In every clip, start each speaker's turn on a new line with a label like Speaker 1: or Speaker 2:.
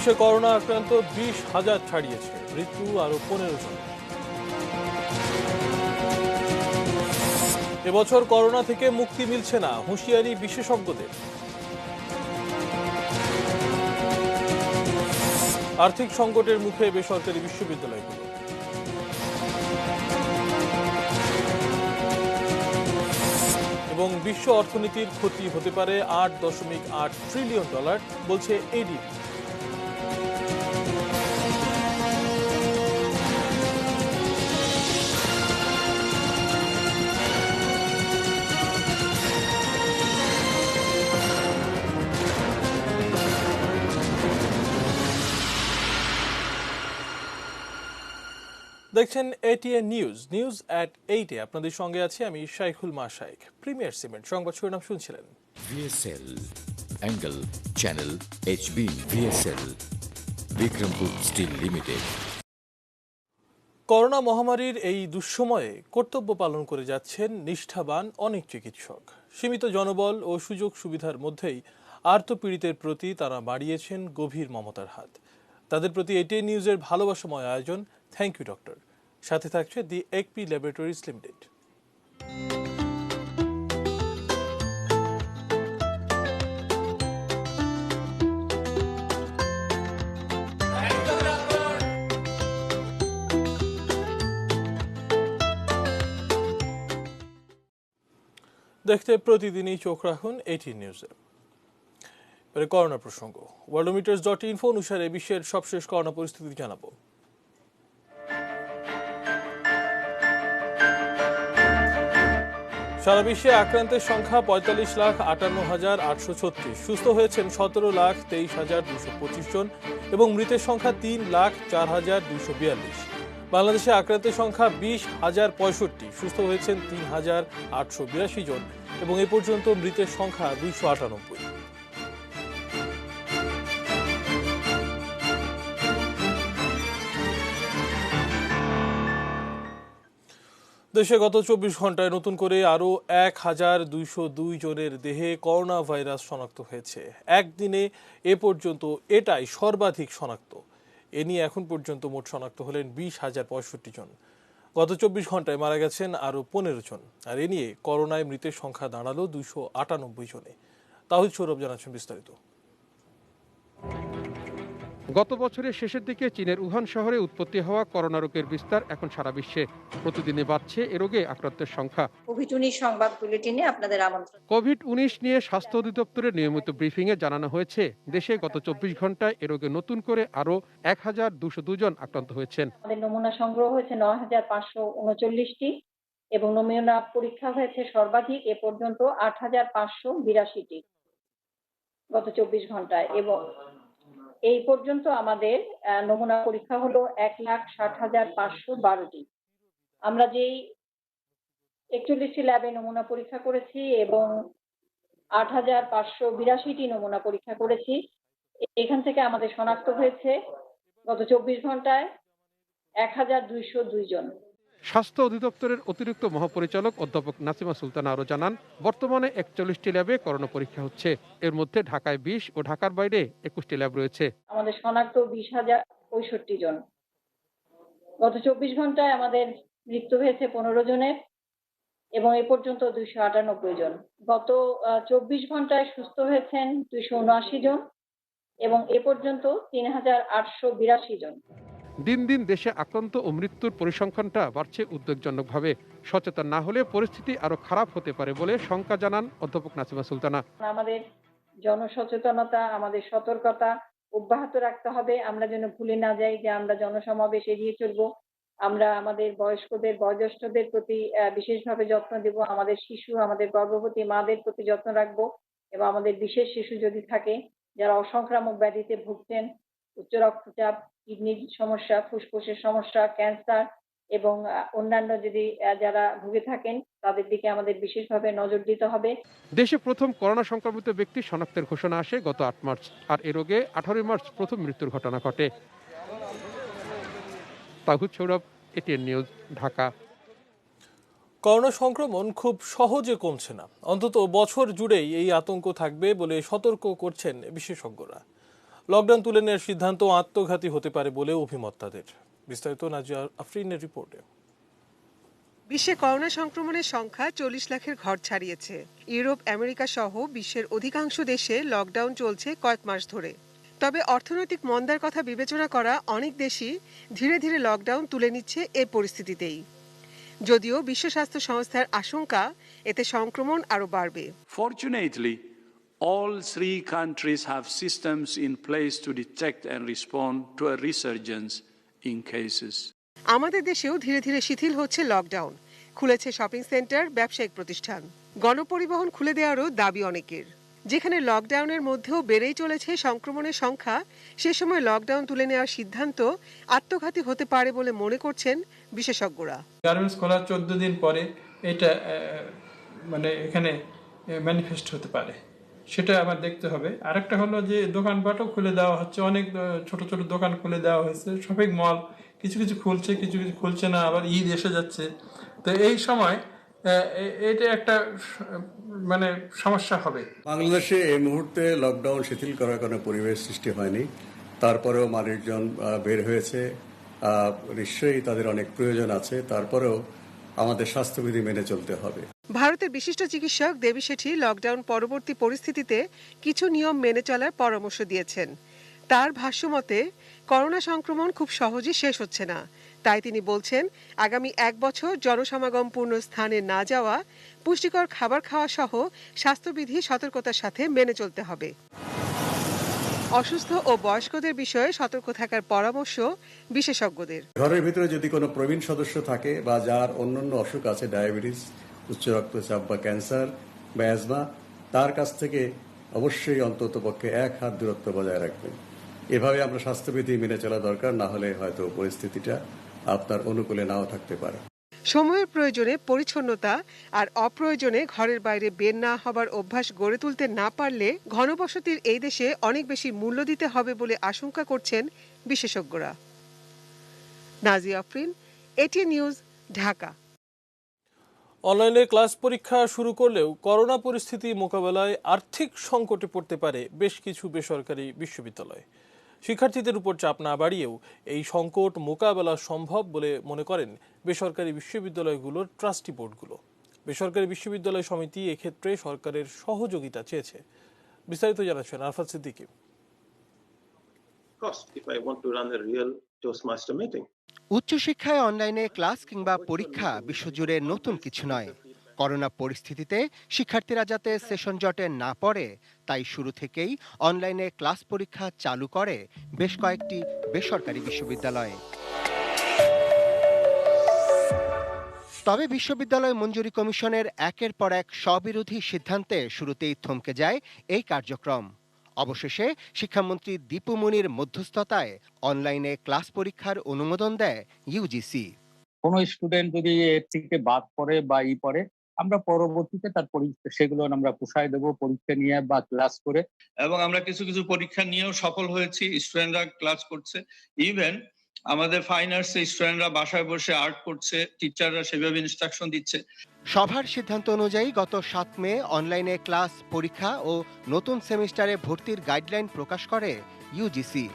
Speaker 1: দেশে করোনা আক্রান্ত 20,000 ছাড়িয়েছে, মৃত্যু আরো 15 জন। এবছর করোনা থেকে মুক্তি মিলছে না, হুঁশিয়ারি বিশেষজ্ঞদের। আর্থিক সংকটের মুখে বেসরকারি বিশ্ববিদ্যালয়গুলো। এবং বিশ্ব অর্থনীতির ক্ষতি হতে পারে $8.8 ট্রিলিয়ন, বলছে এডিবি। দেখছেন এটিএন নিউজ অ্যাট 8-এ। আপনাদের সঙ্গে আছি আমি শাইখুল মাশাইখ। প্রিমিয়ার সিমেন্ট সংবাদ শিরোনাম শুনছিলেন।
Speaker 2: VSL, Angle, Channel, HB, VSL, Bikrampur steel limited.
Speaker 1: Corona মহামারীর এই দুঃসময়ে কর্তব্য পালন করে যাচ্ছেন নিষ্ঠাবান অনেক চিকিৎসক। সীমিত জনবল ও সুযোগ সুবিধার মধ্যেই আর্তপীড়িতের প্রতি তারা বাড়িয়েছেন গভীর মমতার হাত। তাদের প্রতি এটিএন নিউজের ভালোবাসাময় আয়োজন থ্যাংক ইউ ডক্টর। সাথে থাকছে দি একপি ল্যাবরেটরিজ লিমিটেড। দেখতে প্রতিদিনই চোখ রাখুন এটিএন নিউজে। করোনা প্রসঙ্গ, worldometers.info অনুসারে বিশ্বের সবশেষ করোনা পরিস্থিতি জানাবো। সারা বিশ্বে আক্রান্তের সংখ্যা 45,58,836, সুস্থ হয়েছেন 17,23,225 জন এবং মৃতের সংখ্যা 3,04,242। বাংলাদেশে আক্রান্তের সংখ্যা 20,065, সুস্থ হয়েছেন 3,882 জন এবং এ পর্যন্ত মৃতের সংখ্যা 298। দেশে গত 24 ঘন্টায় নতুন করে আরও 1,202 জনের দেহে করোনা ভাইরাস শনাক্ত হয়েছে। একদিনে এ পর্যন্ত এটাই সর্বাধিক শনাক্ত। এ নিয়ে এখন পর্যন্ত মোট শনাক্ত হলেন 20,065 জন। গত 24 ঘন্টায় মারা গেছেন আরও 15 জন। আর এ নিয়ে করোনায় মৃতের সংখ্যা দাঁড়ালো 298 জনে। তাহিদ সৌরভ জানাচ্ছেন বিস্তারিত।
Speaker 3: গত বছরের শেষের দিকে চীনের উহান শহরে উৎপত্তি হওয়া করোনা রোগের বিস্তার এখন সারা বিশ্বে। প্রতিদিনে বাড়ছে এ রোগে আক্রান্তের সংখ্যা।
Speaker 4: কোভিড-19 সংবাদ বুলেটিনে আপনাদের আমন্ত্রণ।
Speaker 3: কোভিড-19 নিয়ে স্বাস্থ্য অধিদপ্তরের নিয়মিত ব্রিফিংয়ে জানানো হয়েছে, দেশে গত 24 ঘন্টায় এ রোগে নতুন করে আরও 1,202 জন আক্রান্ত হয়েছেন।
Speaker 4: আমাদের নমুনা সংগ্রহ হয়েছে 9,539টি এবং নমুনা পরীক্ষা হয়েছে সর্বাধিক এ পর্যন্ত 8,582টি গত 24 ঘন্টায়। এবং এই পর্যন্ত আমাদের নমুনা পরীক্ষা হলো 1,60,512টি। আমরা যেই 41টি ল্যাবে নমুনা পরীক্ষা করেছি এবং 8,582টি নমুনা পরীক্ষা করেছি, এখান থেকে আমাদের শনাক্ত হয়েছে গত 24 ঘন্টায় 1,202 জন।
Speaker 3: স্বাস্থ্য অধিদপ্তরের অতিরিক্ত মহাপরিচালক অধ্যাপক নাসিমা সুলতানা আরও জানান, বর্তমানে 41টি ল্যাবে করোনা পরীক্ষা হচ্ছে। এর মধ্যে ঢাকায় 20 ও ঢাকার বাইরে 21টি ল্যাব রয়েছে।
Speaker 4: আমাদের শনাক্ত 20,065 জন। গত 24 ঘন্টায় আমাদের মৃত্যু হয়েছে 15 জনের এবং এ পর্যন্ত 298 জন। গত 24 ঘন্টায় সুস্থ হয়েছেন 279 জন এবং এ পর্যন্ত 3,882 জন।
Speaker 3: দিন দিন দেশে আক্রান্ত ও মৃত্যুর পরিসংখ্যানটা বাড়ছে উদ্বেগজনকভাবে। সচেতন না হলে পরিস্থিতি আরো খারাপ হতে পারে বলে শঙ্কা জানান অধ্যাপক নাসিমা সুলতানা।
Speaker 4: আমাদের জনসচেতনতা, আমাদের সতর্কতা অব্যাহত রাখতে হবে। আমরা যেন ভুলে না যাই যে আমরা জনসমাবেশ এড়িয়ে চলবো। আমরা আমাদের বয়স্কদের, বয়োজ্যেষ্ঠদের প্রতি বিশেষভাবে যত্ন দেব। আমাদের শিশু, আমাদের গর্ভবতী মাদের প্রতি যত্ন রাখবো এবং আমাদের বিশেষ শিশু যদি থাকে যারা অসংক্রামক ব্যাধিতে ভুগছেন, উচ্চ রক্তচাপ, কিডনির সমস্যা, ফুসফুসের সমস্যা, ক্যান্সার এবং অন্যান্য যদি যারা ভুগে থাকেন তাদের দিকে আমাদের বিশেষভাবে নজর দিতে হবে।
Speaker 3: দেশে প্রথম করোনা সংক্রমিত ব্যক্তি শনাক্তের ঘোষণা আসে গত 8 মার্চ, আর এ রোগে 18 মার্চ প্রথম মৃত্যুর ঘটনা ঘটে। Tahid Saurav, ATN news, Dhaka.
Speaker 1: Corona সংক্রমণ খুব সহজে কমছে না, অন্তত বছর জুড়েই এই আতঙ্ক থাকবে বলে সতর্ক করছেন বিশেষজ্ঞরা। লকডাউন তুলে নেওয়ার সিদ্ধান্ত আত্মঘাতী হতে পারে বলে অভিমত তাদের। বিস্তারিত নাজিয়া আফরিনের রিপোর্টে।
Speaker 5: বিশ্বে করোনা সংক্রমণের সংখ্যা 40 লাখের ঘর ছাড়িয়েছে। ইউরোপ, আমেরিকা সহ বিশ্বের অধিকাংশ দেশে লকডাউন চলছে কয়েক মাস ধরে। তবে অর্থনৈতিক মন্দার কথা বিবেচনা করা অনেক দেশই ধীরে ধীরে লকডাউন তুলে নিচ্ছে এই পরিস্থিতিতেই। যদিও বিশ্ব স্বাস্থ্য সংস্থার আশঙ্কা এতে সংক্রমণ আরও বাড়বে।
Speaker 6: Fortunately, all three countries have systems in place to detect and respond to a resurgence in cases.
Speaker 5: আমাদের দেশেও ধীরে ধীরে শিথিল হচ্ছে লকডাউন। খুলেছে শপিং সেন্টার, ব্যবসায়িক প্রতিষ্ঠান। গণপরিবহন খুলে দেওয়ারও দাবি অনেকের। যেখানে লকডাউনের মধ্যেও বেড়েই চলেছে সংক্রমণের সংখ্যা, সে সময় লকডাউন তুলে নেওয়ার সিদ্ধান্ত আত্মঘাতী হতে পারে বলে মনে করছেন বিশেষজ্ঞরা।
Speaker 7: গার্মেন্টস খোলার 14 দিন পরে এটা মানে এখানে ম্যানিফেস্ট হতে পারে, সেটা আবার দেখতে হবে। আরেকটা হলো যে দোকানপাটও খুলে দেওয়া হচ্ছে, অনেক ছোট ছোট দোকান খুলে দেওয়া হয়েছে, শপিং মল কিছু কিছু খুলছে, কিছু কিছু খুলছে না, আবার ঈদ এসে যাচ্ছে। তো এই সময় এটা একটা মানে সমস্যা হবে।
Speaker 8: বাংলাদেশে এই মুহূর্তে লকডাউন শিথিল করার কোনো পরিবেশ সৃষ্টি হয়নি, তারপরেও মানুষজন বের হয়েছে, নিশ্চয়ই তাদের অনেক প্রয়োজন আছে, তারপরেও আমাদের স্বাস্থ্যবিধি মেনে চলতে হবে।
Speaker 5: ভারতের বিশিষ্ট চিকিৎসক দেবী শেঠি লকডাউন পরবর্তী পরিস্থিতিতে কিছু নিয়ম মেনে চলার পরামর্শ দিয়েছেন। তার ভাষ্যমতে করোনা সংক্রমণ খুব সহজে শেষ হচ্ছে না, তাই তিনি বলছেন আগামী 1 বছর জনসমাগমপূর্ণ স্থানে না যাওয়া, পুষ্টিকর খাবার খাওয়া সহ স্বাস্থ্যবিধি সতর্কতার সাথে মেনে চলতে হবে। অসুস্থ ও বয়স্কদের বিষয়ে সতর্ক থাকার পরামর্শ বিশেষজ্ঞদের।
Speaker 8: ঘরের ভিতরে যদি কোনো প্রবীণ সদস্য থাকে বা যার অন্যান্য অসুখ আছে, ডায়াবেটিস, উচ্চ রক্তচাপ বা ক্যান্সার বা অ্যাজমা, তার কাছ থেকে অবশ্যই অন্ততপক্ষে 1 হাত দূরত্ব বজায় রাখবেন। এভাবে আমরা স্বাস্থ্যবিধি মেনে চলা দরকার, না হলে হয়তো পরিস্থিতিটা আপনার অনুকূলে নাও থাকতে পারে।
Speaker 5: সময়ের প্রয়োজনে পরিচ্ছন্নতা আর অপ্রয়োজনে ঘরের বাইরে বের না হবার অভ্যাস গড়ে তুলতে না পারলে ঘনবসতির এই দেশে অনেক বেশি মূল্য দিতে হবে বলে আশঙ্কা করছেন বিশেষজ্ঞরা। Nazia Afrin, ATN news, Dhaka.
Speaker 1: অনলাইনে ক্লাস পরীক্ষা শুরু করলেও করোনা পরিস্থিতি মোকাবেলায় আর্থিক সংকটে পড়তে পারে বেশ কিছু বেসরকারি বিশ্ববিদ্যালয়। শিক্ষার্থীদের উপর চাপ না বাড়িয়েও এই সংকট মোকাবেলা সম্ভব বলে মনে করেন বেসরকারি বিশ্ববিদ্যালয়গুলোর ট্রাস্টি বোর্ডগুলো। বেসরকারি বিশ্ববিদ্যালয় সমিতি এক্ষেত্রে সরকারের সহযোগিতা চেয়েছে। বিস্তারিত জানাচ্ছেন আরফাত সিদ্দিকী।
Speaker 9: উচ্চশিক্ষায় অনলাইনে ক্লাস কিংবা পরীক্ষা বিশ্বজুড়ে নতুন কিছু নয়। করোনা পরিস্থিতিতে শিক্ষার্থীরা যাতে সেশন জটে না পড়ে, তাই শুরু থেকেই অনলাইনে ক্লাস পরীক্ষা চালু করে বেশ কয়েকটি বেসরকারি বিশ্ববিদ্যালয়। তবে বিশ্ববিদ্যালয় মঞ্জুরি কমিশনের একের পর এক স্ববিরোধী সিদ্ধান্তে শুরুতেই থমকে যায় এই কার্যক্রম। অবশেষে শিক্ষামন্ত্রী দীপু মনির মধ্যস্থতায় অনলাইনে ক্লাস পরীক্ষার অনুমোদন দেয় ইউজিসি।
Speaker 10: কোনো স্টুডেন্ট যদি এর থেকে বাদ পড়ে বা পড়ে, আমরা পরবর্তীতে তার পরীক্ষা সেগুলো আমরা পোষায় দেবো পরীক্ষা নিয়ে বা ক্লাস করে।
Speaker 11: এবং আমরা কিছু কিছু পরীক্ষা নিয়েও সফল হয়েছি, স্টুডেন্টরা ক্লাস করছে। ইভেন আমাদের ফাইন আর্টস স্টুডেন্টরা বাসায় বসে আর্ট করছে, টিচাররা সেভাবে ইনস্ট্রাকশন দিচ্ছে।
Speaker 9: সভার সিদ্ধান্ত অনুযায়ী গত 7 মে অনলাইনে ক্লাস পরীক্ষা ও নতুন সেমিস্টারে ভর্তির গাইডলাইন প্রকাশ করে ইউজিসি,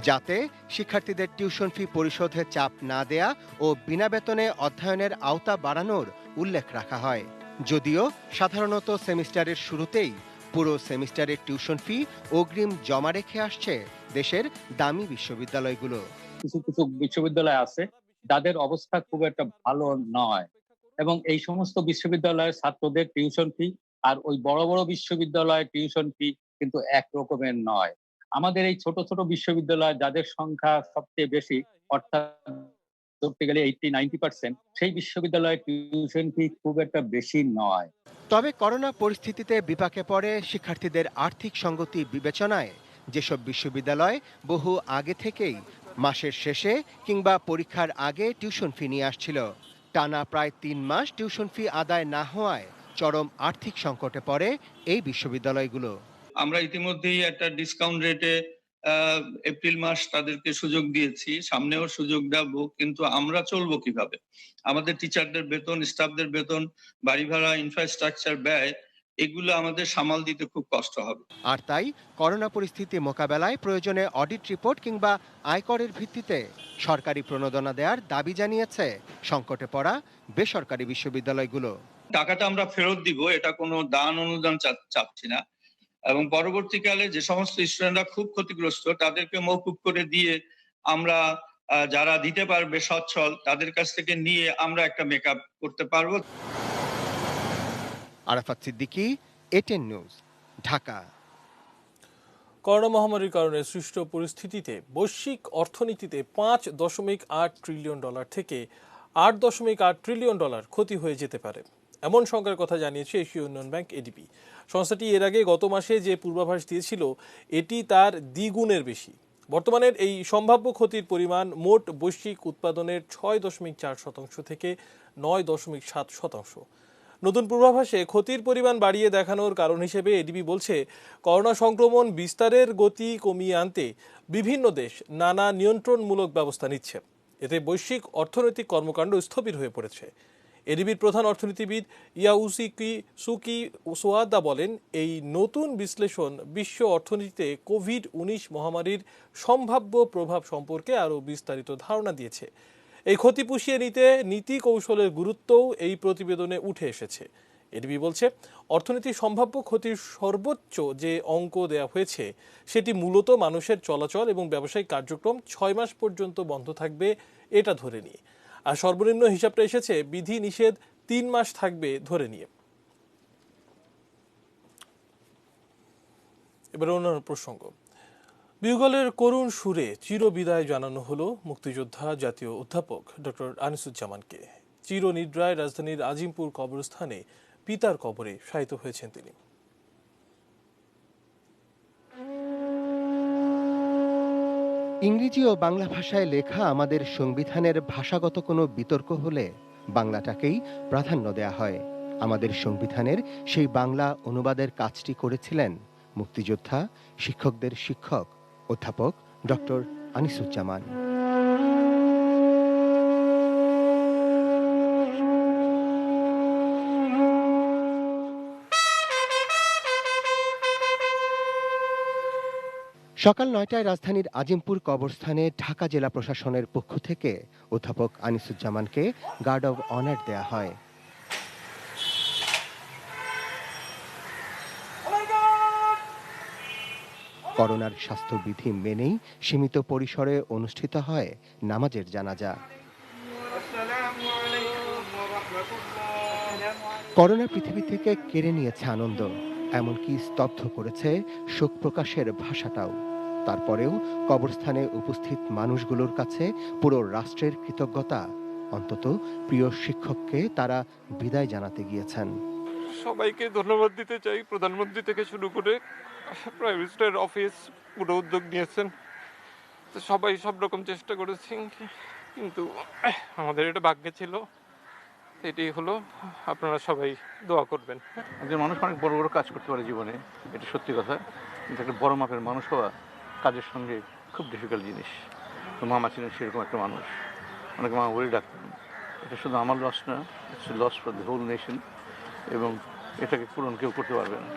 Speaker 9: যাতে শিক্ষার্থীদের টিউশন ফি পরিশোধে চাপ না দেয়া ও বিনা বেতনে অধ্যয়নের আওতা বাড়ানোর উল্লেখ রাখা হয়। যদিও সাধারণত সেমিস্টারের শুরুতেই পুরো সেমিস্টারের টিউশন ফি অগ্রিম জমা রেখে আসছে দেশের দামি বিশ্ববিদ্যালয়গুলো।
Speaker 10: কিছু কিছু বিশ্ববিদ্যালয় আছে যাদের অবস্থা খুব একটা ভালো নয়, এবং এই সমস্ত বিশ্ববিদ্যালয়ের ছাত্রদের টিউশন ফি আর ওই বড় বড় বিশ্ববিদ্যালয়ের টিউশন ফি কিন্তু এক রকমের নয়। আমাদের এই ছোট ছোট বিশ্ববিদ্যালয় যাদের সংখ্যা সবচেয়ে বেশি, অর্থাৎ ধরতে গেলে 80-90%, সেই বিশ্ববিদ্যালয়ের টিউশন ফি খুব একটা বেশি নয়।
Speaker 9: তবে করোনা পরিস্থিতিতে বিপাকে পড়ে শিক্ষার্থীদের আর্থিক সঙ্গতি বিবেচনায় যেসব বিশ্ববিদ্যালয় বহু আগে থেকেই মাসের শেষে কিংবা পরীক্ষার আগে টিউশন ফি নিয়ে আসছিল, টানা প্রায় 3 মাস টিউশন ফি আদায় না হওয়ায় চরম আর্থিক সংকটে পড়ে এই বিশ্ববিদ্যালয়গুলো।
Speaker 11: আমরা ইতিমধ্যেই একটা ডিসকাউন্ট রেটে এপ্রিল মাস তাদেরকে সুযোগ দিয়েছি, সামনেও সুযোগ দেব, কিন্তু আমরা চলবো কিভাবে? আমাদের টিচারদের বেতন, স্টাফদের বেতন, বাড়ি ভাড়া, ইনফ্রাস্ট্রাকচার ব্যয়, এগুলো আমাদের সামাল দিতে খুব কষ্ট হবে।
Speaker 9: আর তাই করোনা পরিস্থিতি মোকাবেলায় প্রয়োজনে অডিট রিপোর্ট কিংবা আয়করের ভিত্তিতে সরকারি প্রণোদনা দেওয়ার দাবি জানিয়েছে সংকটে পড়া বেসরকারি বিশ্ববিদ্যালয়গুলো।
Speaker 11: টাকাটা আমরা ফেরত দিব, এটা কোনো দান অনুদান চাচ্ছি না, এবং পরবর্তীকালে যে সমস্ত স্টুডেন্টরা খুব ক্ষতিগ্রস্ত তাদেরকে মওকুফ করে দিয়ে আমরা যারা দিতে পারবে সচ্ছল তাদের কাছ থেকে নিয়ে আমরা একটা মেকআপ করতে পারবো।
Speaker 9: Arafat Siddiqui, ATN news, Dhaka.
Speaker 1: Corona মহামারীর কারণে সৃষ্ট পরিস্থিতিতে বৈশ্বিক অর্থনীতিতে $5.8 ট্রিলিয়ন থেকে $8.8 ট্রিলিয়ন ক্ষতি হয়ে যেতে পারে, এমন শঙ্কার কথা জানিয়েছে এশীয় উন্নয়ন ব্যাংক এডিবি। সংস্থাটি এর আগে গত মাসে যে পূর্বাভাস দিয়েছিল এটি তার দ্বিগুণের বেশি। বর্তমানের এই সম্ভাব্য ক্ষতির পরিমাণ মোট বৈশ্বিক উৎপাদনের 6.4% থেকে 9.7%। নতুন পূর্বাভাসে ক্ষতির পরিমাণ বাড়িয়ে দেখানোর কারণ হিসেবে এডিবি বলছে, করোনা সংক্রমণ বিস্তারের গতি কমিয়ে আনতে বিভিন্ন দেশ নানা নিয়ন্ত্রণমূলক ব্যবস্থা নিচ্ছে। এতে বৈশ্বিক অর্থনৈতিক কর্মকাণ্ড স্থবির হয়ে পড়েছে। এডিবির প্রধান অর্থনীতিবিদ ইয়াউসুকি সোয়াদা বলেন, এই নতুন বিশ্লেষণ বিশ্ব অর্থনীতিতে কোভিড-19 মহামারীর সম্ভাব্য প্রভাব সম্পর্কে আরও বিস্তারিত ধারণা দিয়েছে। এই ক্ষতি পুষিয়ে নিতে নীতি কৌশলের গুরুত্বও এই প্রতিবেদনে উঠে এসেছে। এডিবি বলছে, অর্থনীতির সম্ভাব্য ক্ষতির সর্বোচ্চ যে অঙ্ক দেওয়া হয়েছে সেটি মূলত মানুষের চলাচল এবং ব্যবসায়িক কার্যক্রম 6 মাস পর্যন্ত বন্ধ থাকবে এটা ধরে নিয়ে, আর সর্বনিম্ন হিসাবটা এসেছে বিধি নিষেধ 3 মাস থাকবে ধরে নিয়ে। এবার অন্যান্য প্রসঙ্গ। বিউগলের করুণ সুরে চিরবিদায় জানানো হলো মুক্তিযোদ্ধা জাতীয় অধ্যাপক ডক্টর আনিসুজ্জামানকে। চিরনিদ্রায় রাজধানীর আজিমপুর কবরস্থানে পিতার কবরে শায়িত হয়েছেন তিনি।
Speaker 9: ইংরেজি ও বাংলা ভাষায় লেখা আমাদের সংবিধানের ভাষাগত কোনো বিতর্ক হলে বাংলাটাকেই প্রাধান্য দেয়া হয়। আমাদের সংবিধানের সেই বাংলা অনুবাদের কাজটি করেছিলেন মুক্তিযোদ্ধা, শিক্ষকদের শিক্ষক অধ্যাপক ডক্টর আনিসুজ্জামান। সকাল 9টায় রাজধানীর আজিমপুর কবরস্থানে ঢাকা জেলা প্রশাসনের পক্ষ থেকে অধ্যাপক আনিসুজ্জামানকে গার্ড অব অনার দেয়া হয়। করোনার স্বাস্থ্যবিধি মেনেই সীমিত পরিসরে অনুষ্ঠিত হয় নামাজের জানাজা। করোনা পৃথিবী থেকে কেড়ে নিয়েছে আনন্দ, এমনকি স্তব্ধ করেছে শোক প্রকাশের ভাষাটাও। তারপরেও কবরস্থানে উপস্থিত মানুষগুলোর কাছে পুরো রাষ্ট্রের কৃতজ্ঞতা। অন্তত প্রিয় শিক্ষককে তারা বিদায় জানাতে গিয়েছেন।
Speaker 12: সবাইকে ধন্যবাদ দিতে চাই, প্রধানমন্ত্রী থেকে শুরু করে প্রাইম মিনিস্টার অফিস পুরো উদ্যোগ নিয়েছেন। তো সবাই সব রকম চেষ্টা করেছেন, কিন্তু আমাদের এটা ভাগ্যে ছিল, এটি হলো। আপনারা সবাই দোয়া করবেন।
Speaker 13: একজন মানুষ অনেক বড় বড় কাজ করতে পারে জীবনে, এটা সত্যি কথা, কিন্তু একটা বড় মাপের মানুষ হওয়া কাজের সঙ্গে খুব ডিফিকাল্ট জিনিস। তো মামা ছিলেন সেরকম একটা মানুষ, অনেকে মামা বলে ডাকতেন। এটা শুধু আমার লস না, it's loss for the whole nation, এবং এটাকে পূরণ কেউ করতে পারবে না।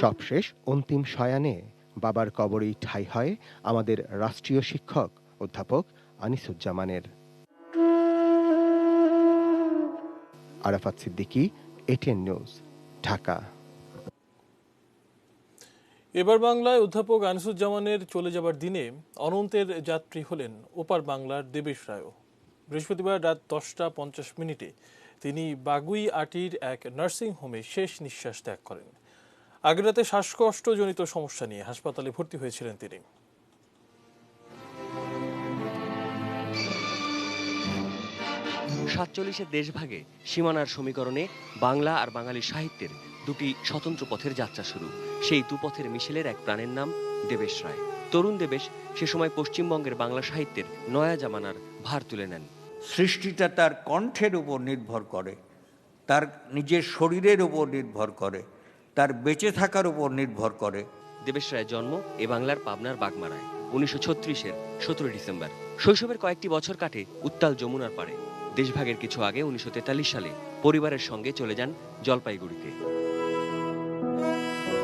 Speaker 9: সবশেষ অন্তিম শয়ানে বাবার কবরেই ঠাঁই হয় আমাদের রাষ্ট্রীয় শিক্ষক অধ্যাপক আনিসুজ্জামানের। Arafat Siddiqui, ATN news, Dhaka.
Speaker 1: এবার বাংলায় অধ্যাপক আনিসুজ্জামানের চলে যাবার দিনে অনন্তের যাত্রী হলেন ওপার বাংলার দেবেশ রায়ও। বৃহস্পতিবার রাত 10:50 তিনি বাগুইআটির এক নার্সিং হোমে শেষ নিঃশ্বাস ত্যাগ করেন। আগের রাতে শ্বাসকষ্টজনিত সমস্যা নিয়ে হাসপাতালে ভর্তি হয়েছিলেন তিনি।
Speaker 14: 47-এর দেশভাগে সীমানার সমীকরণে বাংলা আর বাঙালি সাহিত্যের দুটি স্বতন্ত্র পথের যাত্রা শুরু। সেই দুপথের মিশেলের এক প্রাণের নাম দেবেশ রায়। তরুণ দেবেশ সে সময় পশ্চিমবঙ্গের বাংলা সাহিত্যের নয়া জামানার ভার তুলে নেন।
Speaker 15: সৃষ্টিটা তার কণ্ঠের উপর নির্ভর করে, তার নিজের শরীরের উপর নির্ভর করে, তার বেঁচে থাকার উপর নির্ভর করে।
Speaker 14: দেবেশ রায়ের জন্ম এ বাংলার পাবনার বাগমারায় 1936-এর 17 ডিসেম্বর। শৈশবের কয়েকটি বছর কাটে উত্তাল যমুনার পাড়ে। দেশভাগের কিছু আগে 1943 সালে পরিবারের সঙ্গে চলে যান জলপাইগুড়িতে।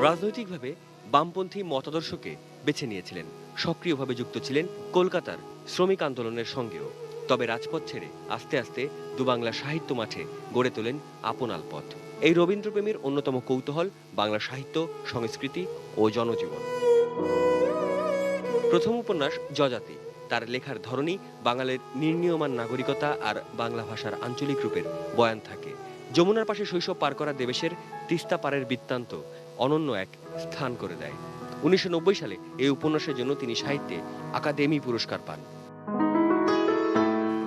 Speaker 14: রাজনৈতিকভাবে বামপন্থী মতাদর্শকে বেছে নিয়েছিলেন, সক্রিয়ভাবে যুক্ত ছিলেন কলকাতার শ্রমিক আন্দোলনের সঙ্গেও। তবে রাজপথ ছেড়ে আস্তে আস্তে দুবাংলা সাহিত্য মাঠে গড়ে তোলেন আপন আলপথ। এই রবীন্দ্রপ্রেমীর অন্যতম কৌতূহল বাংলা সাহিত্য, সংস্কৃতি ও জনজীবন। প্রথম উপন্যাস যযাতি, তার লেখার ধরনী বাঙালির নির্ণীয়মান নাগরিকতা আর বাংলা ভাষার আঞ্চলিক রূপের বয়ান থাকে। যমুনার পাশে শৈশব পার করা দেবেশের তিস্তা পারের বৃত্তান্ত অনন্য এক স্থান করে দেয়। 1990 সালে এই উপন্যাসের জন্য তিনি সাহিত্যে আকাদেমি পুরস্কার পান।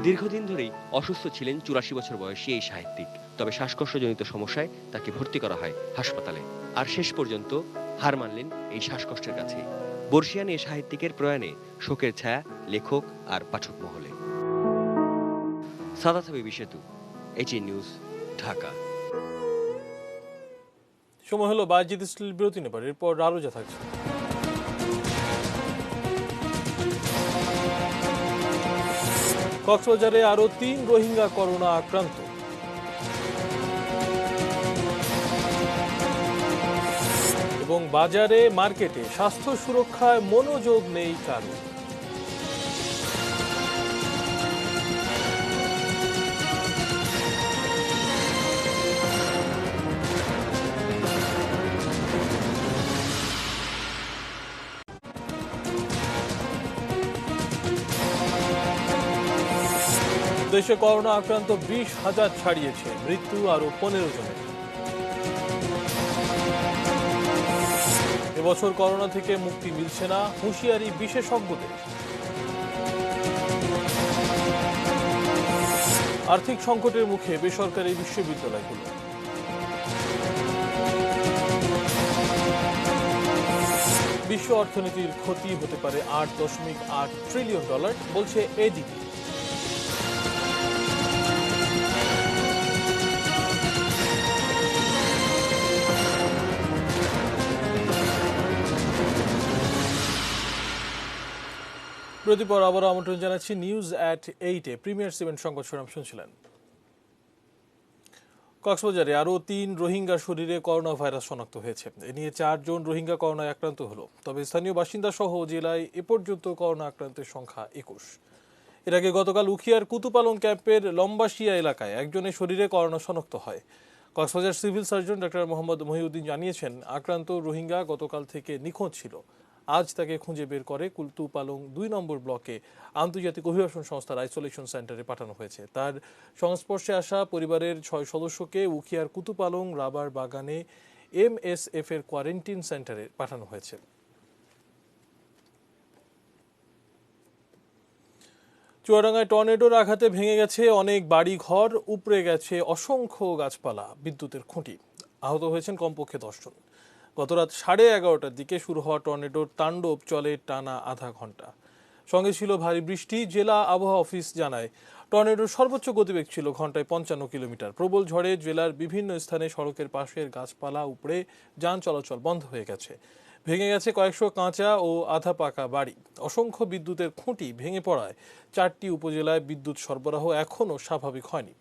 Speaker 14: দীর্ঘদিন ধরেই অসুস্থ ছিলেন 84 বছর বয়সী এই সাহিত্যিক। তবে শ্বাসকষ্টজনিত সমস্যায় তাকে ভর্তি করা হয় হাসপাতালে, আর শেষ পর্যন্ত হার মানলেন এই শ্বাসকষ্টের কাছে। বর্ষিয়ান এই সাহিত্যিকের প্রয়াণে শোকের ছায়া লেখক আর পাঠক মহলে। সাদাত হাবিবি সেতু, এটিএন নিউজ, ঢাকা।
Speaker 1: সময় হলো বাজিদ স্টিল বিরতি নেবার, এরপর আরো যা থাকছে। কক্সবাজারে আরো 3 রোহিঙ্গা করোনা আক্রান্ত। এবং বাজারে মার্কেটে স্বাস্থ্য সুরক্ষায় মনোযোগ নেই কারো। দেশে করোনা আক্রান্ত 20,000 ছাড়িয়েছে, মৃত্যু আরো 15 জনের। এবছর করোনা থেকে মুক্তি মিলছে না, হুঁশিয়ারি বিশেষজ্ঞদের। আর্থিক সংকটের মুখে বেসরকারি বিশ্ববিদ্যালয়গুলো। বিশ্ব অর্থনীতির ক্ষতি হতে পারে $8.8 ট্রিলিয়ন, বলছে এডিবি। প্রতিপর আবার আমন্ত্রণ জানাচ্ছি News@8-এ প্রিমিয়ার 7 সংবাদ শিরোনাম শুনছিলেন। কক্সবাজারে আরও 3 রোহিঙ্গা শরীরে করোনা ভাইরাস শনাক্ত হয়েছে। এ নিয়ে 4 জন রোহিঙ্গা করোনায় আক্রান্ত হলো। তবে স্থানীয় বাসিন্দা সহ জেলায় এ পর্যন্ত করোনা আক্রান্তের সংখ্যা 21। এর আগে গতকাল উখিয়ার কুতুপালং ক্যাম্পের লম্বাশিয়া এলাকায় একজনের শরীরে করোনা শনাক্ত হয়। Cox's Bazar civil surgeon doctor Mohammad Mohiuddin জানিয়েছেন, আক্রান্ত রোহিঙ্গা গতকাল থেকে নিখোঁজ ছিল। আজ তাকে খুঁজে বের করে কুতুপালং 2 নম্বর ব্লকে আন্তর্জাতিক অভিবাসন সংস্থার আইসোলেশন সেন্টারে পাঠানো হয়েছে। তার সংস্পর্শে আসা পরিবারের 6 সদস্যকে উখিয়ার কুতুপালং রাবার বাগানে MSF এর কোয়ারেন্টিন সেন্টারে পাঠানো হয়েছে। চুয়াডাঙ্গায় টর্নেডোর আঘাতে ভেঙে গেছে অনেক বাড়ি ঘর, উপড়ে গেছে অসংখ্য গাছপালা, বিদ্যুতের খুঁটি। আহত হয়েছেন কমপক্ষে 10 জন। গত রাত 11:30টার দিকে শুরু হওয়া টর্নেডোর তাণ্ডব চলে টানা আধা ঘন্টা। সঙ্গে ছিল ভারী বৃষ্টি। জেলা আবহাওয়া অফিস জানায়, টর্নেডোর সর্বোচ্চ গতিবেগ ছিল ঘন্টায় 55 কিলোমিটার। প্রবল ঝড়ে জেলার বিভিন্ন স্থানে সড়কের পাশের গাছপালা উপড়ে যান চলাচল বন্ধ হয়ে গেছে। ভেঙে গেছে কয়েকশো কাঁচা ও আধা পাকা বাড়ি। অসংখ্য বিদ্যুতের খুঁটি ভেঙে পড়ায় 4টি উপজেলায় বিদ্যুৎ সরবরাহ এখনও স্বাভাবিক হয়নি।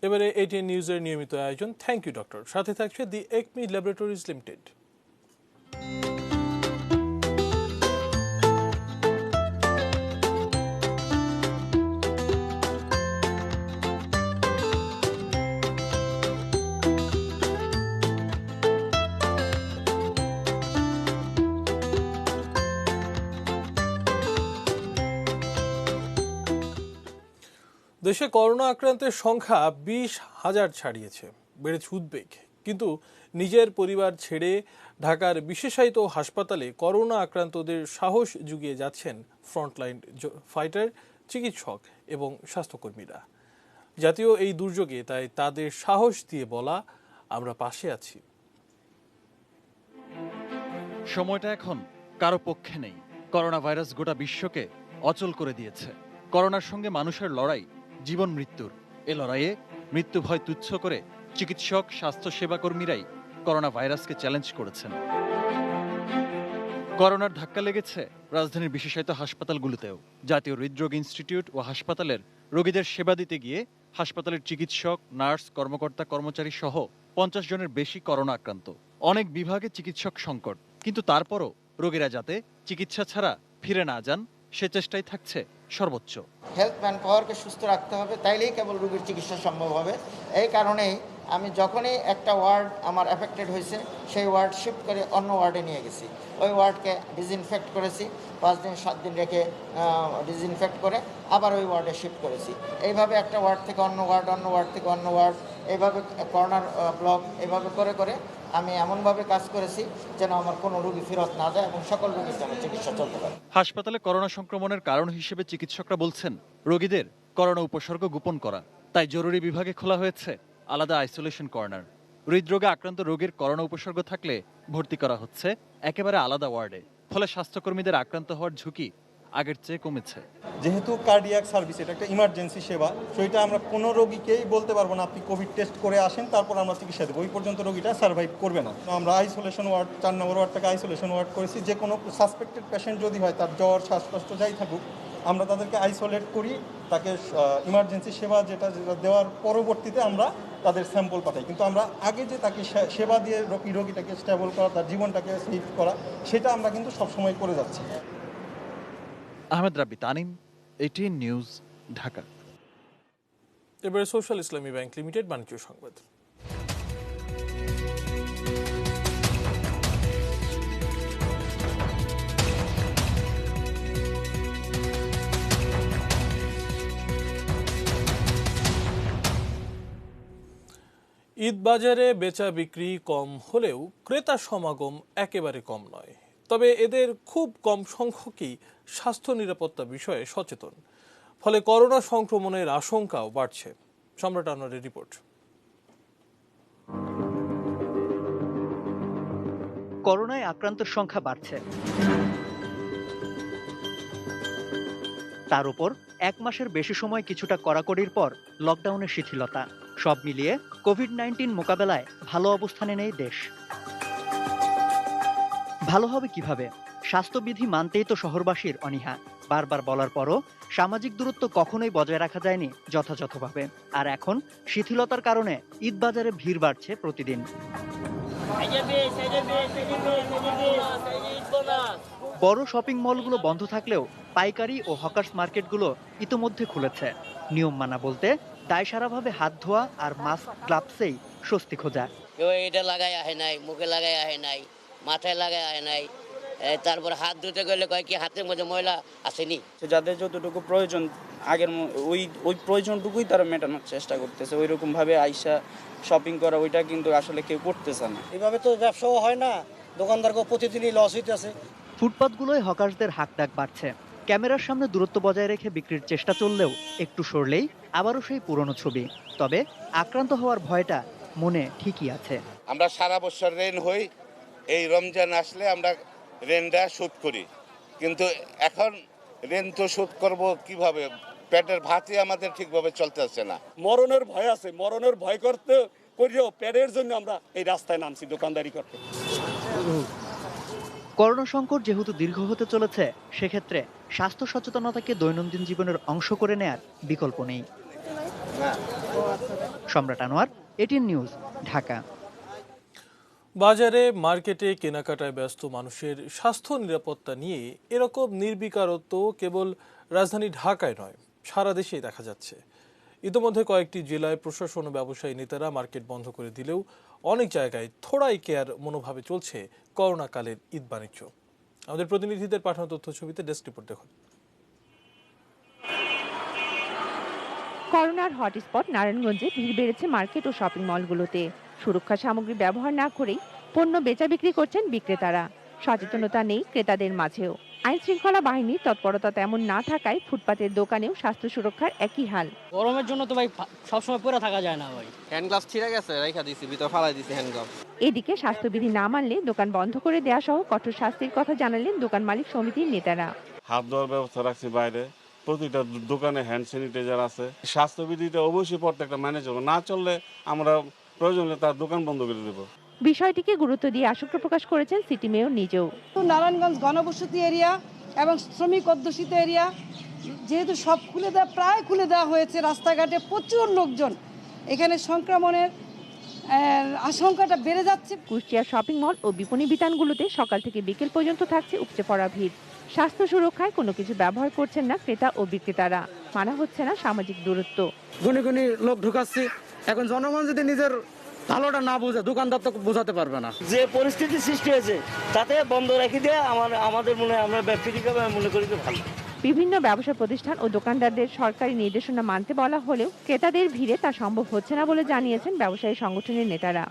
Speaker 1: এবারে এটিএন নিউজের নিয়মিত আয়োজন থ্যাংক ইউ ডক্টর, সাথে থাকছে দি একমি ল্যাবরেটরিজ লিমিটেড। দেশে করোনা আক্রান্তের সংখ্যা 20,000 ছাড়িয়েছে, বেড়েছে উদ্বেগ। কিন্তু নিজের পরিবার ছেড়ে ঢাকার বিশেষায়িত হাসপাতালে করোনা আক্রান্তদের সাহস জুগিয়ে যাচ্ছেন ফ্রন্টলাইন ফাইটার, চিকিৎসক এবং স্বাস্থ্যকর্মীরা। জাতীয় এই দুর্যোগে তাই তাদের সাহস দিয়ে বলা, আমরা পাশে আছি।
Speaker 16: সময়টা এখন কারো পক্ষে নেই। করোনা ভাইরাস গোটা বিশ্বকে অচল করে দিয়েছে। করোনার সঙ্গে মানুষের লড়াই জীবন মৃত্যুর। এ লড়াইয়ে মৃত্যু ভয় তুচ্ছ করে চিকিৎসক, স্বাস্থ্য সেবা কর্মীরাই করোনা ভাইরাসকে চ্যালেঞ্জ করেছেন। করোনার ধাক্কা লেগেছে রাজধানীর বিশেষায়িত হাসপাতালগুলোতেও। জাতীয় হৃদরোগ ইনস্টিটিউট ও হাসপাতালের রোগীদের সেবা দিতে গিয়ে হাসপাতালের চিকিৎসক, নার্স, কর্মকর্তা, কর্মচারী সহ 50 জনের বেশি করোনা আক্রান্ত। অনেক বিভাগে চিকিৎসক সংকট, কিন্তু তারপরও রোগীরা যাতে চিকিৎসা ছাড়া ফিরে না যান সে চেষ্টাই থাকছে সর্বোচ্চ।
Speaker 17: হেলথ ম্যান পাওয়ারকে সুস্থ রাখতে হবে, তাইলেই কেবল রোগীর চিকিৎসা সম্ভব হবে। এই কারণেই আমি যখনই একটা ওয়ার্ড আমার এফেক্টেড হয়েছে সেই ওয়ার্ড শিফট করে অন্য ওয়ার্ডে নিয়ে গেছি। ওই ওয়ার্ডকে ডিসইনফেক্ট করেছি, 5 দিন 7 দিন রেখে ডিসইনফেক্ট করে আবার ওই ওয়ার্ডে শিফট করেছি। এইভাবে একটা ওয়ার্ড থেকে অন্য ওয়ার্ড, অন্য ওয়ার্ড থেকে অন্য ওয়ার্ড, এইভাবে কর্নার ব্লক, এইভাবে করে করে আমি এমনভাবে কাজ করেছি যেন আমার কোনো রোগী ফেরত না যায় এবং সকল রোগীর যেন চিকিৎসা চলতে পারে।
Speaker 16: হাসপাতালে করোনা সংক্রমণের কারণ হিসেবে চিকিৎসকরা বলছেন রোগীদের করোনা উপসর্গ গোপন করা, তাই জরুরি বিভাগে খোলা হয়েছে আলাদা আইসোলেশন কর্নার। হৃদরোগে আক্রান্ত রোগীর করোনা উপসর্গ থাকলে ভর্তি করা হচ্ছে একেবারে আলাদা ওয়ার্ডে। ফলে স্বাস্থ্যকর্মীদের আক্রান্ত হওয়ার ঝুঁকি আগের চেয়ে কমেছে।
Speaker 18: যেহেতু কার্ডিয়াক সার্ভিস এটা একটা ইমার্জেন্সি সেবা, সেটা আমরা কোনো রোগীকেই বলতে পারবো না আপনি কোভিড টেস্ট করে আসেন তারপর আমরা চিকিৎসা দেবো, ওই পর্যন্ত রোগীটা সার্ভাইভ করবে না। আমরা আইসোলেশন ওয়ার্ড 4 নম্বর ওয়ার্ডটাকে আইসোলেশন ওয়ার্ড করেছি। যে কোনো সাসপেক্টেড পেশেন্ট যদি হয়, তার জ্বর, শ্বাসকষ্ট যাই থাকুক, আমরা তাদেরকে আইসোলেট করি, তাকে ইমার্জেন্সি সেবা যেটা দেওয়ার পরবর্তীতে আমরা তাদের স্যাম্পল পাঠাই। কিন্তু আমরা আগে যে তাকে সেবা দিয়ে রোগীটাকে স্টেবল করা, তার জীবনটাকে সেভ করা, সেটা আমরা কিন্তু সবসময় করে যাচ্ছি।
Speaker 16: আহমেদ রাব্বি, তানিম, ATN নিউজ, ঢাকা।
Speaker 1: এবারে সোশ্যাল ইসলামী ব্যাংক লিমিটেড বাণিজ্য সংবাদ। ঈদ বাজারে বেচা বিক্রি কম হলেও ক্রেতা সমাগম একেবারে কম নয়। তবে এদের খুব কম সংখ্যকই স্বাস্থ্য নিরাপত্তা বিষয়ে সচেতন, ফলে করোনা সংক্রমণের আশঙ্কাও বাড়ছে। সম্রাট আনোয়ারের রিপোর্ট।
Speaker 19: করোনায় আক্রান্তের সংখ্যা বাড়ছে, তার উপর 1 মাসের বেশি সময় কিছুটা কড়াকড়ির পর লকডাউনের শিথিলতা, সব মিলিয়ে কোভিড-19 মোকাবেলায় ভালো অবস্থানে নেই দেশ। ভালো হবে কিভাবে? স্বাস্থ্যবিধি মানতেই তো শহরবাসীর অনীহা। বারবার বলার পরও সামাজিক দূরত্ব কখনোই বজায় রাখা যায়নি যথাযথভাবে। আর এখন শিথিলতার কারণে ঈদ বাজারে ভিড় বাড়ছে প্রতিদিন। বড় শপিং মলগুলো বন্ধ থাকলেও পাইকারি ও হকার্স মার্কেটগুলো ইতোমধ্যে খুলেছে। নিয়ম মানা বলতে দায়সারাভাবে হাত ধোয়া আর মাস্ক, গ্লাভসেই স্বস্তি খোঁজা।
Speaker 20: কেউ এটা লাগাই আহে নাই, মুখে লাগাই আহে নাই, মাথায় লাগাই আহে নাই, তারপর হাত ধুতে গেলে কয় কি হাতের মধ্যে ময়লা আসেনি।
Speaker 21: যাদের যতটুকু প্রয়োজন আগের ওই প্রয়োজনটুকুই তারা মেটানোর চেষ্টা করতেছে। ওই রকম ভাবে আইসা শপিং করা ওইটা কিন্তু আসলে কেউ করতেছে না।
Speaker 22: এভাবে তো ব্যবসাও হয় না, দোকানদারকে প্রতিদিনই লস হইতেছে।
Speaker 19: ফুটপাতগুলোয় হকার্সদের হাকডাক বাড়ছে। ক্যামেরার সামনে দূরত্ব বজায় রেখে বিক্রির চেষ্টা চললেও একটু সরলেই আবারও সেই পুরনো ছবি। তবে আক্রান্ত হওয়ার ভয়টা মনে ঠিকই আছে।
Speaker 23: আমরা সারা বছর ঋণ হই, এই রমজান আসলে আমরা ঋণটা শোধ করি, কিন্তু এখন ঋণ তো শোধ করব কিভাবে? পেটের ভাতই আমাদের ঠিকভাবে চলতেছে না।
Speaker 22: মরণের ভয় আছে, মরণের ভয় করতে করিও পেটের জন্য আমরা এই রাস্তায় নামছি দোকানদারি করতে।
Speaker 19: করোনা সংকট যেহেতু দীর্ঘ হতে চলেছে, সেক্ষেত্রে স্বাস্থ্য সচেতনতাকে দৈনন্দিন জীবনের অংশ করে নেয়ার বিকল্প নেই। সম্রাট আনোয়ার, ATN নিউজ, ঢাকা।
Speaker 1: বাজারে মার্কেটে কেনাকাটায় ব্যস্ত মানুষের স্বাস্থ্য নিরাপত্তা নিয়ে এরকম নির্বিকারত্ব কেবল রাজধানী ঢাকায় নয়, সারা দেশেই দেখা যাচ্ছে। ইতোমধ্যে কয়েকটি জেলায় প্রশাসন ও ব্যবসায়ী নেতারা মার্কেট বন্ধ করে দিলেও অনেক জায়গায় থোড়াই কেয়ার মনোভাবে চলছে করোনাকালের ঈদ বাণিজ্য। আমাদের প্রতিনিধিদের পাঠানো তথ্য ছবিতে ডেস্ক রিপোর্ট দেখুন।
Speaker 24: করোনার হটস্পট নারায়ণগঞ্জে ভিড় বেড়েছে মার্কেট ও শপিং মলগুলোতে। সুরক্ষা সামগ্রী ব্যবহার না করেই পণ্য বেচা বিক্রি করছেন বিক্রেতারা। সচেতনতা নেই ক্রেতাদের মাঝেও। আইন শৃঙ্খলা বাহিনীর তৎপরতা তেমন না থাকায় ফুটপাতের দোকানেও স্বাস্থ্য সুরক্ষার একই হাল।
Speaker 25: গরমের জন্য তো ভাই সবসময় পরে থাকা যায় না ভাই।
Speaker 26: হ্যান্ড গ্লাভস ছিঁড়ে গেছে, রাইখা দিছি, ভিতর ফালাই দিছি হ্যান্ড গ্লাভস।
Speaker 24: এদিকে স্বাস্থ্যবিধি না মানলে দোকান বন্ধ করে দেওয়া সহ কঠোর শাস্তির কথা জানালেন দোকান মালিক সমিতির নেতারা।
Speaker 27: হাত ধোয়ার ব্যবস্থা রাখছি বাইরে, প্রতিটা দোকানে হ্যান্ড স্যানিটাইজার আছে। স্বাস্থ্যবিধিটা অবশ্যই প্রত্যেকটা ম্যানেজ হবে, না চললে আমরা প্রয়োজন হলে তার দোকান বন্ধ করে দেবো।
Speaker 24: বিষয়টিকে গুরুত্ব দিয়ে আশঙ্কা প্রকাশ করেছেন সিটি মেয়র নিজেও।
Speaker 2: নারায়ণগঞ্জ ঘনবসতি এরিয়া এবং শ্রমিক অধ্যুষিত এরিয়া, যেহেতু সব খুলে দেওয়া প্রায় খুলে দেওয়া হয়েছে, রাস্তাঘাটে প্রচুর লোকজন, এখানে সংক্রমণের আশঙ্কাটা বেড়ে যাচ্ছে।
Speaker 24: কুষ্টিয়া শপিং মল ও বিপণী বিতানগুলোতে সকাল থেকে বিকেল পর্যন্ত থাকছে উপচে পড়া ভিড়। স্বাস্থ্য সুরক্ষায় কোনো কিছু ব্যবহার করছেন না ক্রেতা ও বিক্রেতারা, মানা হচ্ছে না সামাজিক দূরত্ব।
Speaker 3: গুনি গুনি লোক ঢুকাচ্ছে, এখন জনগণ যদি নিজের ভালোটা না বোঝে, দোকানদার তো বোঝাতে পারবে না।
Speaker 4: যে পরিস্থিতি সৃষ্টি হয়েছে তাতে বন্ধ রেখে দিয়ে আমাদের মনে হয় আমরা ব্যক্তিগত মনে করি যে ভালো।
Speaker 24: বিভিন্ন ব্যবসা প্রতিষ্ঠান ও দোকানদারদের সরকারি নির্দেশনা মানতে বলা হলেও ক্রেতাদের ভিড়ে তা সম্ভব হচ্ছে না বলে জানিয়েছেন ব্যবসায়ী সংগঠনের নেতারা।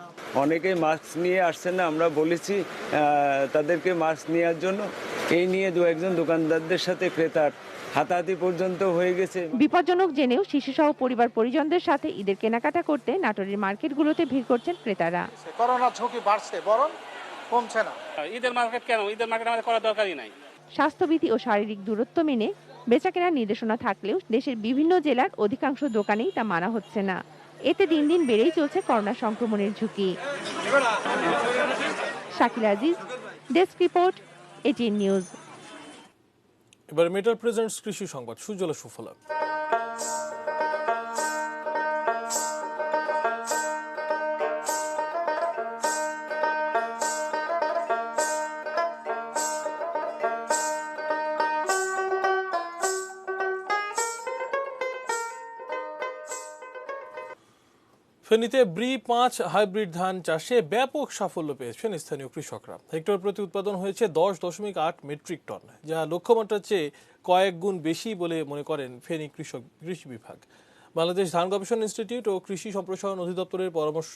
Speaker 5: অনেকেই মাস্ক নিয়ে আসছেন না, আমরা বলেছি তাদেরকে মাস্ক নেওয়ার জন্য। এই নিয়ে দু একজন দোকানদারদের সাথে ক্রেতার হাতাহাতি পর্যন্ত হয়ে গেছে।
Speaker 24: বিপজ্জনক জেনেও শিশুসহ পরিবার পরিজনদের সাথে ঈদের কেনাকাটা করতে নাটোরের মার্কেটগুলোতে ভিড় করছেন ক্রেতারা।
Speaker 6: করোনা ঝুঁকি বাড়ছে, বরং কমছে না।
Speaker 7: ঈদের মার্কেট কেন? ঈদের মার্কেট আমাদের করার দরকারই নাই।
Speaker 24: স্বাস্থ্যবিধি ও শারীরিক দূরত্ব মেনে বেচাকেনার নির্দেশনা থাকলেও দেশের বিভিন্ন জেলার অধিকাংশ দোকানেই তা মানা হচ্ছে না। এতে দিন দিন বেড়েই চলছে করোনা সংক্রমণের ঝুঁকি। Shakil Aziz, desk report, ATN news.
Speaker 1: এবার মেটাল প্রেজেন্টস কৃষি সংবাদ, সুজলা সুফলা। ফেনীতে ব্রি ৫ হাইব্রিড ধান চাষে ব্যাপক সাফল্য পেয়েছেন স্থানীয় কৃষকরা। হেক্টর প্রতি উৎপাদন হয়েছে 10.8 মেট্রিক টন, যা লক্ষ্যমাত্রার চেয়ে কয়েক গুণ বেশি বলে মনে করেন ফেনী কৃষি বিভাগ। বাংলাদেশ ধান গবেষণা ইনস্টিটিউট ও কৃষি সম্প্রসারণ অধিদপ্তরের পরামর্শ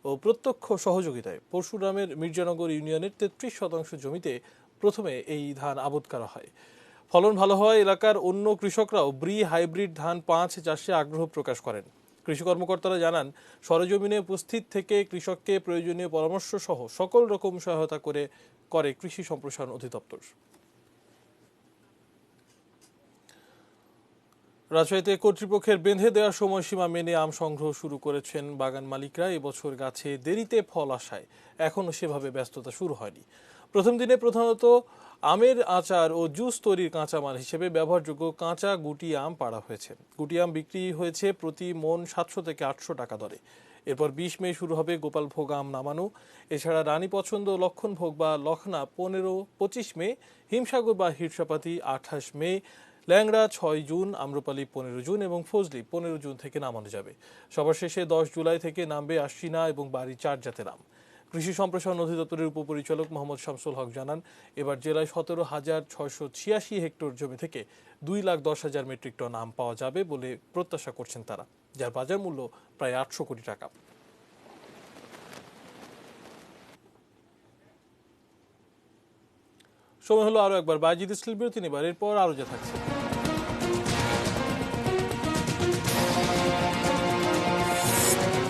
Speaker 1: ও প্রত্যক্ষ সহযোগিতায় পরশুরামের মির্জানগর ইউনিয়নের 33% জমিতে প্রথমে এই ধান আবাদ করা হয়। ফলন ভালো হওয়ায় এলাকার অন্য কৃষকরাও ব্রি হাইব্রিড ধান ৫ চাষে আগ্রহ প্রকাশ করেন। কৃষি কর্মকর্তারা জানান, সরেজমিনে উপস্থিত থেকে কৃষককে প্রয়োজনীয় পরামর্শ সহ সকল রকম সহায়তা করে কৃষি সম্প্রসারণ অধিদপ্তর। রাজশাহীতে কর্তৃপক্ষের বেঁধে দেওয়ার সময়সীমা মেনে আম সংগ্রহ শুরু করেছেন বাগান মালিকরা। এবছর গাছে দেরিতে ফল আসায় এখনও সেভাবে ব্যস্ততা শুরু হয়নি। প্রথম দিনে প্রধানত আমের আচার ও জুস তৈরির কাঁচামাল হিসেবে ব্যবহারযোগ্য কাঁচা গুটি আম পাড়া হয়েছে। গুটি আম বিক্রি হয়েছে প্রতি মন 700 থেকে 800 টাকা দরে। এরপর 20 মে শুরু হবে গোপালভোগ আম নামানো। এছাড়া রানী পছন্দ, লক্ষণভোগ বা লখনা 15-25 মে, হিমসাগর বা হিরসাপাতি 28 মে, ল্যাংড়া 6 জুন, আম্রপালি 15 জুন এবং ফজলি 15 জুন থেকে নামানো যাবে। সবার শেষে 10 জুলাই থেকে নামবে আশ্বিনা এবং বাড়ি 4 জাতের আম। কৃষি সম্প্রসারণ অধিদপ্তরের উপপরিচালক মোহাম্মদ শামসুল হক জানান, এবার জেলায় 17,686 হেক্টর জমি থেকে 2,10,000 মেট্রিক টন আম পাওয়া যাবে বলে প্রত্যাশা করছেন তারা, যার বাজার মূল্য প্রায় 800 কোটি টাকা। সময় হলো আরো একবার বাজিদ ইসলাম বিরতি নেবার, এরপর আরো যা থাকছে।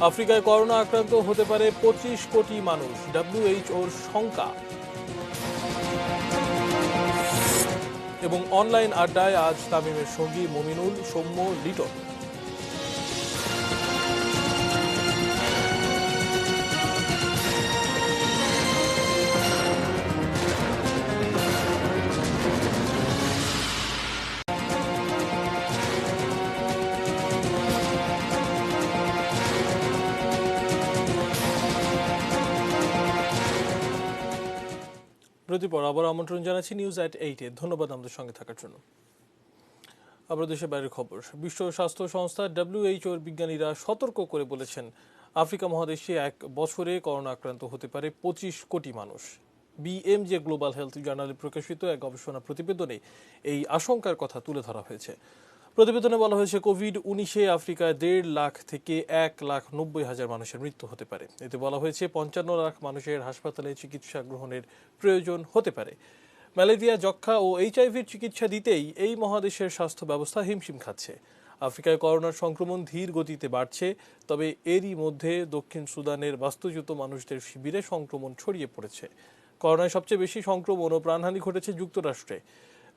Speaker 1: আফ্রিকায় করোনা আক্রান্ত হতে পারে 25 কোটি মানুষ, WHO-র শঙ্কা। এবং অনলাইন আড্ডায় আজ তামিমের সঙ্গী মমিনুল, সৌম্য, লিটন। প্রতিপর আবার আমন্ত্রণ জানাচ্ছি নিউজ@8-এ। ধন্যবাদ আমাদের সঙ্গে থাকার জন্য। আবার দেশের বাইরের খবর। বিশ্ব স্বাস্থ্য সংস্থা WHO-র বিজ্ঞানীরা সতর্ক করে বলেছেন, আফ্রিকা মহাদেশে এক বছরে করোনা আক্রান্ত হতে পারে 25 কোটি মানুষ। BMJ গ্লোবাল হেলথ জার্নালে প্রকাশিত এক গবেষণা প্রতিবেদনে এই আশঙ্কার কথা তুলে ধরা হয়েছে। প্রতিবেদনে বলা হয়েছে, কোভিড-19-এ আফ্রিকায় 1.5 লাখ থেকে 1,90,000 মানুষের মৃত্যু হতে পারে। এতে বলা হয়েছে 55 লাখ মানুষের হাসপাতালে চিকিৎসা গ্রহণের প্রয়োজন হতে পারে। ম্যালেরিয়া, যক্ষ্মা ও HIV-র চিকিৎসা দিতেই এই মহাদেশের স্বাস্থ্য ব্যবস্থা হিমশিম খাচ্ছে। আফ্রিকায় করোনার সংক্রমণ ধীর গতিতে বাড়ছে, তবে এরই মধ্যে দক্ষিণ সুদানের বাস্তুচ্যুত মানুষদের শিবিরে সংক্রমণ ছড়িয়ে পড়েছে। করোনায় সবচেয়ে বেশি সংক্রমণ ও প্রাণহানি ঘটেছে যুক্তরাষ্ট্রে।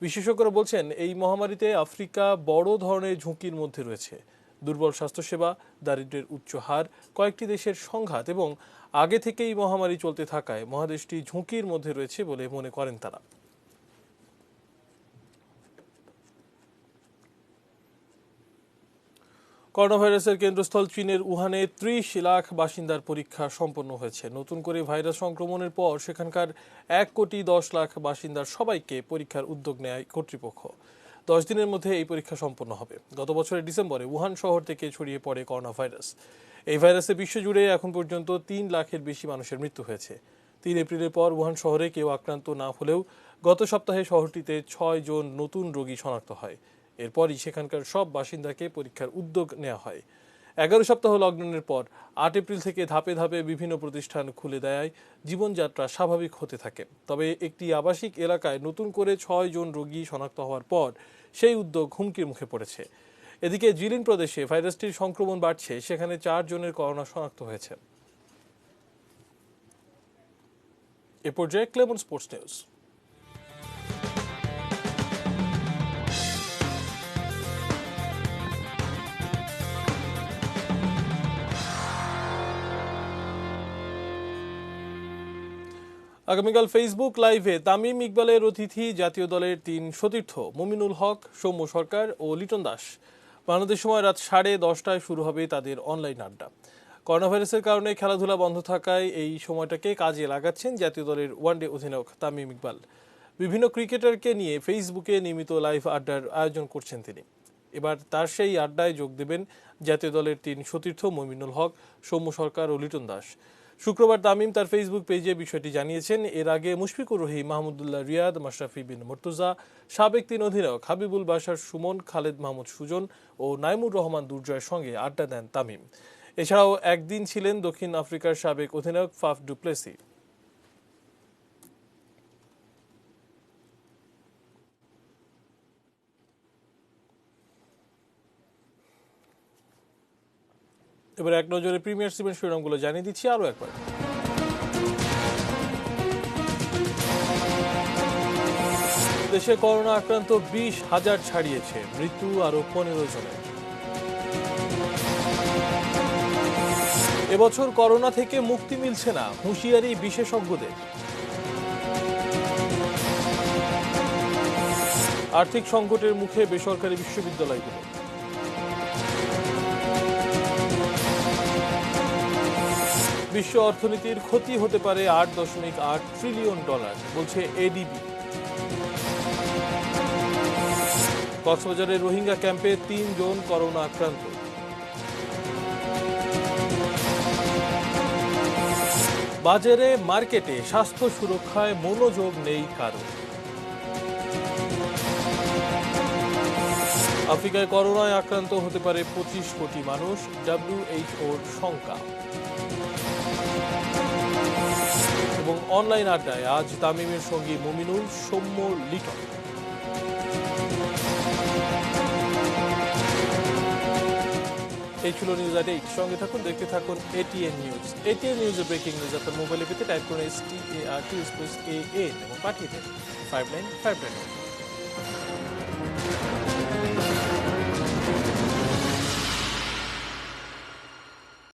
Speaker 1: বিশেষজ্ঞরা বলছেন, এই মহামারীতে আফ্রিকা বড় ধরনের ঝুঁকির মধ্যে রয়েছে। দুর্বল স্বাস্থ্যসেবা, দারিদ্র্যের উচ্চ হার, কয়েকটি দেশের সংঘাত এবং আগে থেকেই মহামারী চলতে থাকায় মহাদেশটি ঝুঁকির মধ্যে রয়েছে বলে মনে করেন তারা। করোনা ভাইরাসের কেন্দ্রস্থল চীনের উহানে ৩০ লাখ বাসিন্দার পরীক্ষা সম্পন্ন হয়েছে। নতুন করে ভাইরাস সংক্রমণের পর সেখানকার ১,১০,০০,০০০ বাসিন্দার সবাইকে পরীক্ষার উদ্যোগ নেয় কর্তৃপক্ষ। ১০ দিনের মধ্যে এই পরীক্ষা সম্পন্ন হবে। গত বছরের ডিসেম্বরে উহান শহর থেকে ছড়িয়ে পড়ে করোনা ভাইরাস। এই ভাইরাসে বিশ্বজুড়ে এখন পর্যন্ত ৩ লাখের বেশি মানুষের মৃত্যু হয়েছে। ৩ এপ্রিলের পর উহান শহরে কেউ আক্রান্ত না হলেও গত সপ্তাহে শহরটিতে ৬ জন নতুন রোগী শনাক্ত হয়। এরপরই সেখানকার সব বাসিন্দাকে পরীক্ষার উদ্যোগ নেওয়া হয়। ১১ সপ্তাহ লকডাউনের পর ৮ এপ্রিল থেকে ধাপে ধাপে বিভিন্ন প্রতিষ্ঠান খুলে দেয় জীবনযাত্রা স্বাভাবিক হতে থাকে। তবে একটি আবাসিক এলাকায় নতুন করে ৬ জন রোগী শনাক্ত হওয়ার পর সেই উদ্যোগ হুমকির মুখে পড়েছে। এদিকে জিলিন প্রদেশে ভাইরাসটির সংক্রমণ বাড়ছে, সেখানে ৪ জনের করোনা শনাক্ত হয়েছে। এ পর্যায়ে ক্লেমন স্পোর্টস নিউজ। আগামীকাল ফেসবুক লাইভে তামিম ইকবালের অতিথি জাতীয় দলের ৩ সতীর্থ মুমিনুল হক, সৌম্য সরকার ও লিটন দাস। বাংলাদেশ সময় রাত 10:30টায় শুরু হবে তাদের অনলাইন আড্ডা। করোনা ভাইরাসের কারণে খেলাধুলা বন্ধ থাকায় এই সময়টাকে কাজে লাগাচ্ছেন জাতীয় দলের ওয়ানডে অধিনায়ক তামিম ইকবাল। বিভিন্ন ক্রিকেটারকে নিয়ে ফেসবুকে নিয়মিত লাইভ আড্ডার আয়োজন করছেন তিনি। এবার তার সেই আড্ডায় যোগ দেবেন জাতীয় দলের ৩ সতীর্থ মুমিনুল হক, সৌম্য সরকার ও লিটন দাস। শুক্রবার তামিম তার ফেসবুক পেজে বিষয়টি জানিয়েছেন। এর আগে মুশফিকুর রহিম, মাহমুদুল্লাহ রিয়াদ, মাশরাফি বিন মুর্তজা, সাবেক ৩ অধিনায়ক হাবিবুল বাশার সুমন, খালেদ মাহমুদ সুজন ও নাইমুর রহমান দুর্জয়ের সঙ্গে আড্ডা দেন তামিম। এছাড়াও একদিন ছিলেন দক্ষিণ আফ্রিকার সাবেক অধিনায়ক ফাফ ডু প্লেসি। এবার এক নজরে প্রিমিয়ার লিগের শিরোনামগুলো জানিয়ে দিচ্ছি আরও একবার। দেশে করোনা আক্রান্ত 20,000 ছাড়িয়েছে, মৃত্যু আরো 15 জনের। এবছর করোনা থেকে মুক্তি মিলছে না, হুঁশিয়ারি বিশেষজ্ঞদের। আর্থিক সংকটের মুখে বেসরকারি বিশ্ববিদ্যালয়গুলো। বিশ্ব অর্থনীতির ক্ষতি হতে পারে $8.8 ট্রিলিয়ন, বলছে এডিবি। কক্সবাজারের রোহিঙ্গা ক্যাম্পে 3 জন করোনা আক্রান্ত। বাজারে মার্কেটে স্বাস্থ্য সুরক্ষায় মনোযোগ নেই কারো। আফ্রিকায় করোনায় আক্রান্ত হতে পারে 25 কোটি মানুষ, WHOর শঙ্কা। এবং অনলাইন আড্ডায় আজ তামিমের সঙ্গে মুমিনুল, সৌম্য, লিটন। এই ছিল নিউজ এট 8। সঙ্গে থাকুন, দেখতে থাকুন ATN নিউজ। ATN নিউজের ব্রেকিং নিউজ আপনার মোবাইলে পেতে টাইপ করুন STAR2 AN এবং পাঠিয়ে দেন 5959।